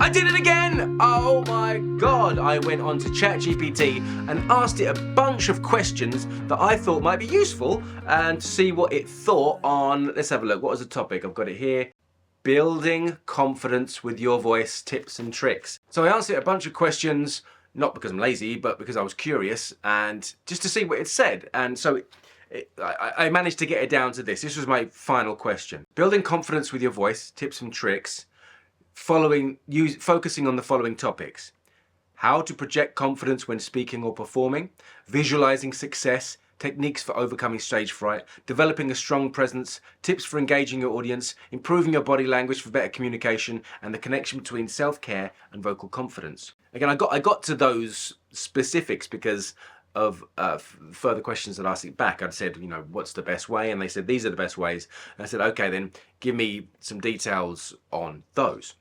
I did it again! Oh my God! I went on to ChatGPT and asked it a bunch of questions that I thought might be useful and to see what it thought on, let's have a look, what was the topic? I've got it here. Building confidence with your voice, tips and tricks. So I asked it a bunch of questions, not because I'm lazy, but because I was curious and just to see what it said. And so I managed to get it down to this. This was my final question. Building confidence with your voice, tips and tricks, focusing on the following topics: how to project confidence when speaking or performing, visualizing success, techniques for overcoming stage fright, developing a strong presence, tips for engaging your audience, improving your body language for better communication, and the connection between self-care and vocal confidence. Again, I got to those specifics because of further questions that I asked it back. I'd said, what's the best way? And they said, these are the best ways. And I said, okay, then give me some details on those.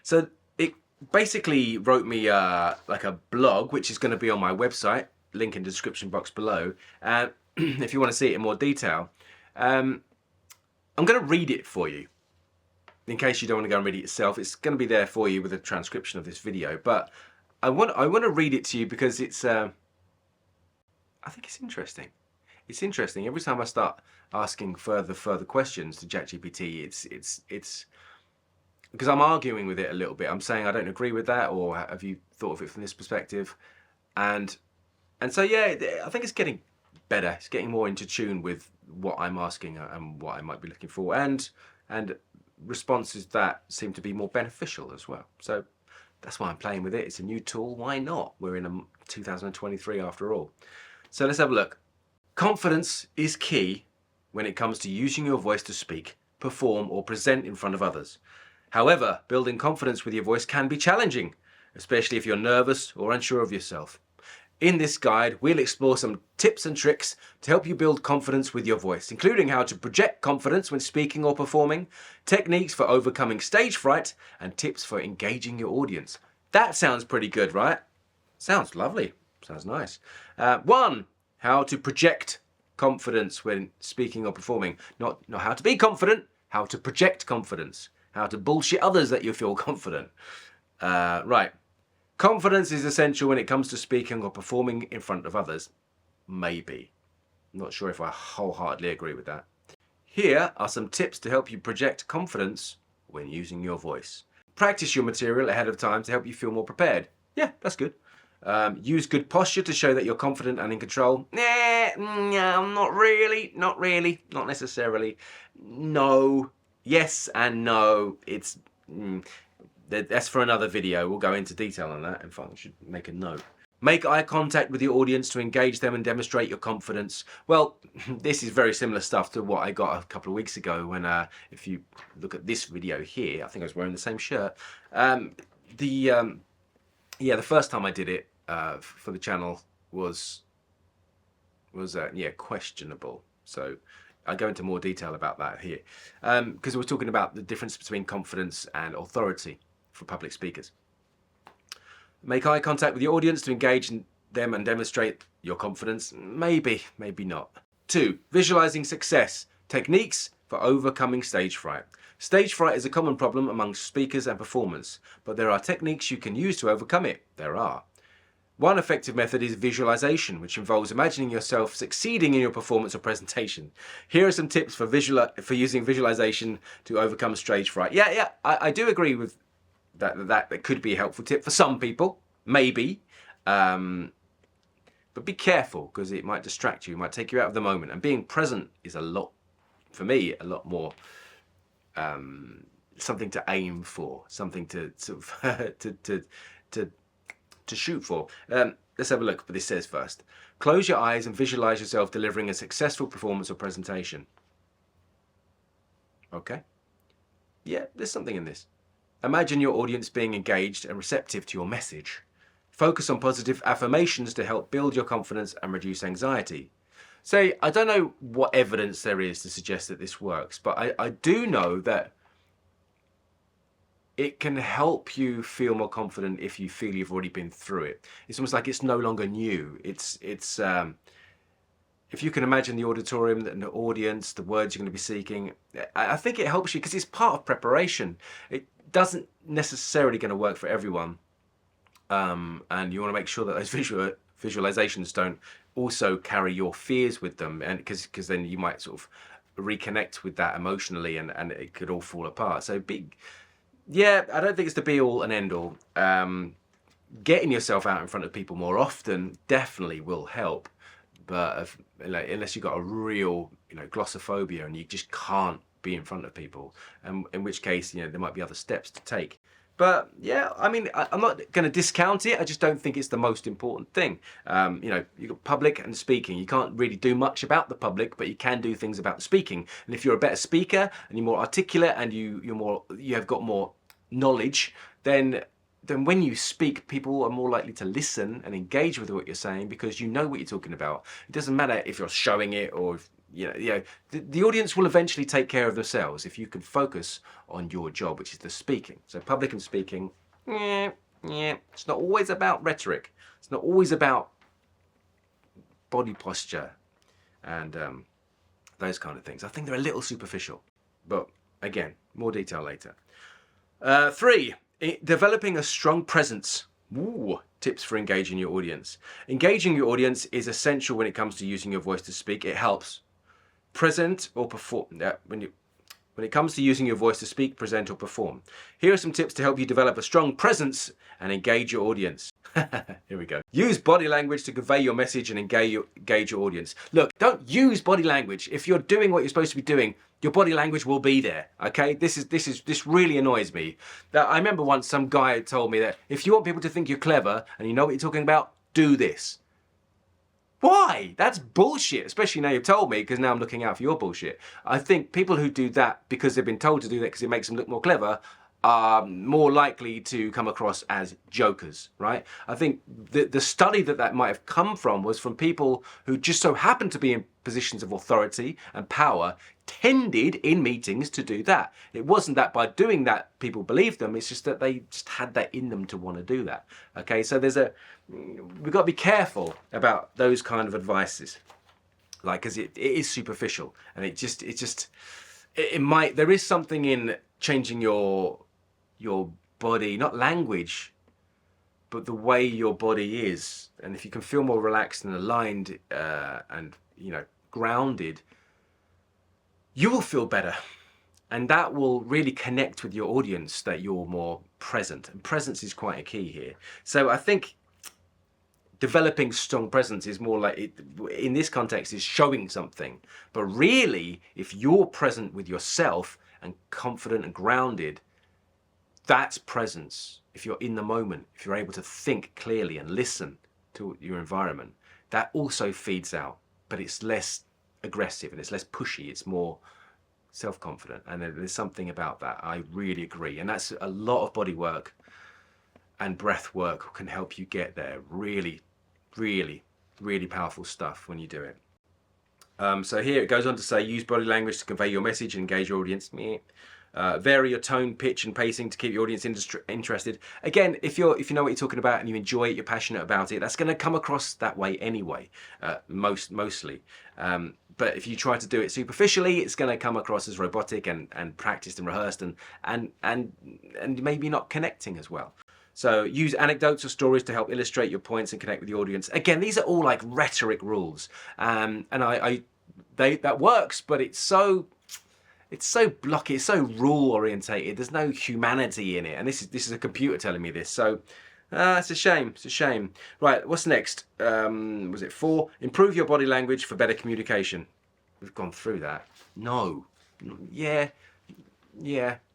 So it basically wrote me like a blog, which is going to be on my website, link in the description box below. If you want to see it in more detail, I'm going to read it for you. In case you don't want to go and read it yourself, it's going to be there for you with a transcription of this video. But I want to read it to you because it's I think it's interesting. It's interesting. Every time I start asking further questions to ChatGPT, it's because I'm arguing with it a little bit. I'm saying I don't agree with that, or have you thought of it from this perspective? And so yeah, I think it's getting better. It's getting more into tune with what I'm asking and what I might be looking for, and responses that seem to be more beneficial as well. So that's why I'm playing with it. It's a new tool. Why not? We're in 2023 after all. So let's have a look. Confidence is key when it comes to using your voice to speak, perform, or present in front of others. However, building confidence with your voice can be challenging, especially if you're nervous or unsure of yourself. In this guide, we'll explore some tips and tricks to help you build confidence with your voice, including how to project confidence when speaking or performing, techniques for overcoming stage fright, and tips for engaging your audience. That sounds pretty good, right? Sounds lovely. Sounds nice. 1. How to project confidence when speaking or performing. Not how to be confident, how to project confidence. How to bullshit others that you feel confident. Right. Confidence is essential when it comes to speaking or performing in front of others. Maybe. I'm not sure if I wholeheartedly agree with that. Here are some tips to help you project confidence when using your voice. Practice your material ahead of time to help you feel more prepared. Yeah, that's good. Use good posture to show that you're confident and in control. Not really, not necessarily. No, yes and no. That's for another video. We'll go into detail on that. In fact, I should make a note. Make eye contact with your audience to engage them and demonstrate your confidence. Well, this is very similar stuff to what I got a couple of weeks ago when, if you look at this video here, I think I was wearing the same shirt. The first time I did it for the channel was questionable. So I go into more detail about that here because we're talking about the difference between confidence and authority for public speakers. Make eye contact with your audience to engage them and demonstrate your confidence. Maybe not. 2. Visualizing success. Techniques for overcoming stage fright. Stage fright is a common problem among speakers and performers, but there are techniques you can use to overcome it. There are. One effective method is visualization, which involves imagining yourself succeeding in your performance or presentation. Here are some tips for using visualization to overcome stage fright. Yeah, I do agree with that could be a helpful tip for some people, maybe. But be careful because it might distract you, it might take you out of the moment. And being present is for me, a lot more something to aim for, something to sort of to shoot for. Let's have a look what this says first. Close your eyes and visualize yourself delivering a successful performance or presentation. Okay. Yeah, there's something in this. Imagine your audience being engaged and receptive to your message. Focus on positive affirmations to help build your confidence and reduce anxiety. So I don't know what evidence there is to suggest that this works, but I do know that it can help you feel more confident if you feel you've already been through it. It's almost like it's no longer new. It's if you can imagine the auditorium and the audience, the words you're going to be seeking, I think it helps you because it's part of preparation. doesn't necessarily going to work for everyone. And you want to make sure that those visualizations don't also carry your fears with them, and because then you might sort of reconnect with that emotionally, and it could all fall apart. So yeah, I don't think it's the be all and end all. Getting yourself out in front of people more often definitely will help, but unless you've got a real glossophobia and you just can't be in front of people, and in which case there might be other steps to take. But yeah, I mean, I'm not going to discount it. I just don't think it's the most important thing. You've got public and speaking. You can't really do much about the public, but you can do things about the speaking. And if you're a better speaker and you're more articulate and you have got more knowledge, then when you speak, people are more likely to listen and engage with what you're saying because you know what you're talking about. It doesn't matter if you're showing it or if, the audience will eventually take care of themselves if you can focus on your job, which is the speaking. So public and speaking, it's not always about rhetoric. It's not always about body posture and those kind of things. I think they're a little superficial, but again, more detail later. 3, developing a strong presence. Ooh, tips for engaging your audience. Engaging your audience is essential when it comes to using your voice to speak. It helps present or perform. When it comes to using your voice to speak, present or perform. Here are some tips to help you develop a strong presence and engage your audience. Here we go. Use body language to convey your message and engage your audience. Look, don't use body language. If you're doing what you're supposed to be doing, your body language will be there. Okay? This really annoys me. I remember once some guy told me that if you want people to think you're clever and you know what you're talking about, do this. Why? That's bullshit, especially now you've told me, because now I'm looking out for your bullshit. I think people who do that because they've been told to do that because it makes them look more clever are more likely to come across as jokers, right? I think the study that might have come from was from people who just so happened to be in positions of authority and power tended in meetings to do that. It wasn't that by doing that people believed them, it's just that they just had that in them to want to do that. Okay, so we've got to be careful about those kind of advices, because it is superficial, and there is something in changing your body, not language, but the way your body is. And if you can feel more relaxed and aligned and grounded, you will feel better. And that will really connect with your audience, that you're more present. And presence is quite a key here. So I think developing strong presence is more like, in this context, is showing something. But really, if you're present with yourself and confident and grounded, that's presence. If you're in the moment, if you're able to think clearly and listen to your environment, that also feeds out, but it's less aggressive and it's less pushy. It's more self-confident, and there's something about that. I really agree, and that's a lot of body work and breath work can help you get there. Really, really, really powerful stuff when you do it. So here it goes on to say, use body language to convey your message and engage your audience. Vary your tone, pitch and pacing to keep your audience interested. Again, if you know what you're talking about and you enjoy it, you're passionate about it, that's going to come across that way anyway, mostly. But if you try to do it superficially, it's going to come across as robotic and practiced and rehearsed and maybe not connecting as well. So use anecdotes or stories to help illustrate your points and connect with the audience. Again, these are all like rhetoric rules, and that works, but it's so blocky, it's so rule orientated. There's no humanity in it, and this is a computer telling me this. So it's a shame. It's a shame. Right, what's next? Was it 4? Improve your body language for better communication. We've gone through that. No. Yeah.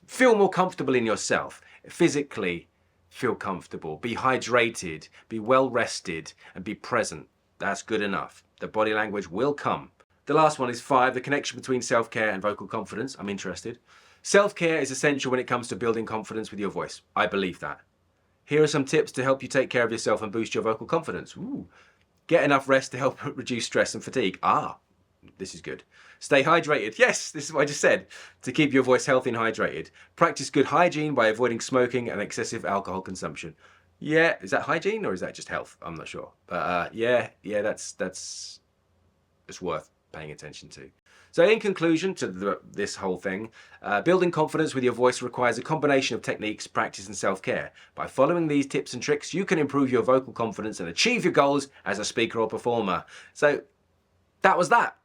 Feel more comfortable in yourself. Physically, feel comfortable. Be hydrated. Be well rested, and be present. That's good enough. The body language will come. The last one is 5, the connection between self-care and vocal confidence. I'm interested. Self-care is essential when it comes to building confidence with your voice. I believe that. Here are some tips to help you take care of yourself and boost your vocal confidence. Ooh. Get enough rest to help reduce stress and fatigue. This is good. Stay hydrated. Yes, this is what I just said. To keep your voice healthy and hydrated. Practice good hygiene by avoiding smoking and excessive alcohol consumption. Yeah, is that hygiene or is that just health? I'm not sure. But yeah, that's worth paying attention to. So in conclusion to this whole thing, building confidence with your voice requires a combination of techniques, practice and self-care. By following these tips and tricks, you can improve your vocal confidence and achieve your goals as a speaker or performer. So that was that.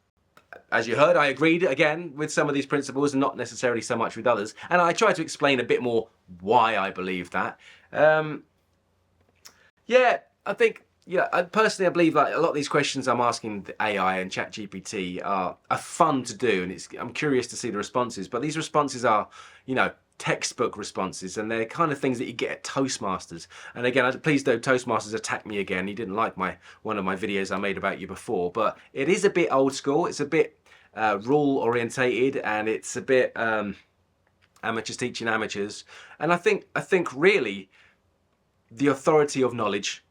As you heard, I agreed again with some of these principles and not necessarily so much with others. And I tried to explain a bit more why I believe that. Personally, I believe that a lot of these questions I'm asking the AI and ChatGPT are fun to do, and I'm curious to see the responses. But these responses are, textbook responses, and they're kind of things that you get at Toastmasters. And again, please don't Toastmasters attack me again. You didn't like one of my videos I made about you before, but it is a bit old school. It's a bit rule orientated, and it's a bit amateurs teaching amateurs. And I think really the authority of knowledge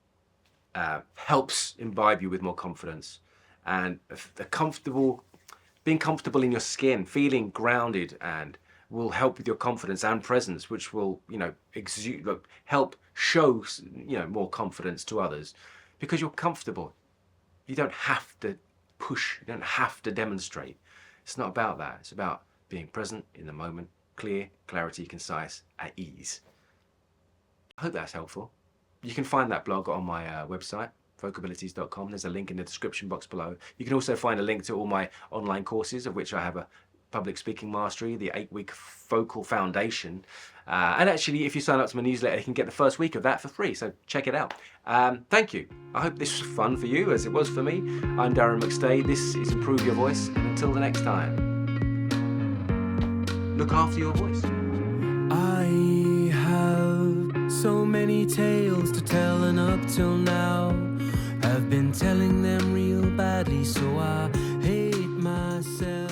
helps imbibe you with more confidence, and being comfortable in your skin, feeling grounded, and will help with your confidence and presence, which will help show more confidence to others, because you're comfortable. You don't have to push, you don't have to demonstrate. It's not about that. It's about being present in the moment, clear, clarity, concise, at ease. I hope that's helpful. You can find that blog on my website, vocabilities.com. There's a link in the description box below. You can also find a link to all my online courses, of which I have a Public Speaking Mastery, the 8-week Vocal Foundation. And actually, if you sign up to my newsletter, you can get the first week of that for free. So check it out. Thank you. I hope this was fun for you, as it was for me. I'm Darren McStay. This is Improve Your Voice. And until the next time, look after your voice. I have so many tales to tell, and up till now I've been telling them real badly, so I hate myself.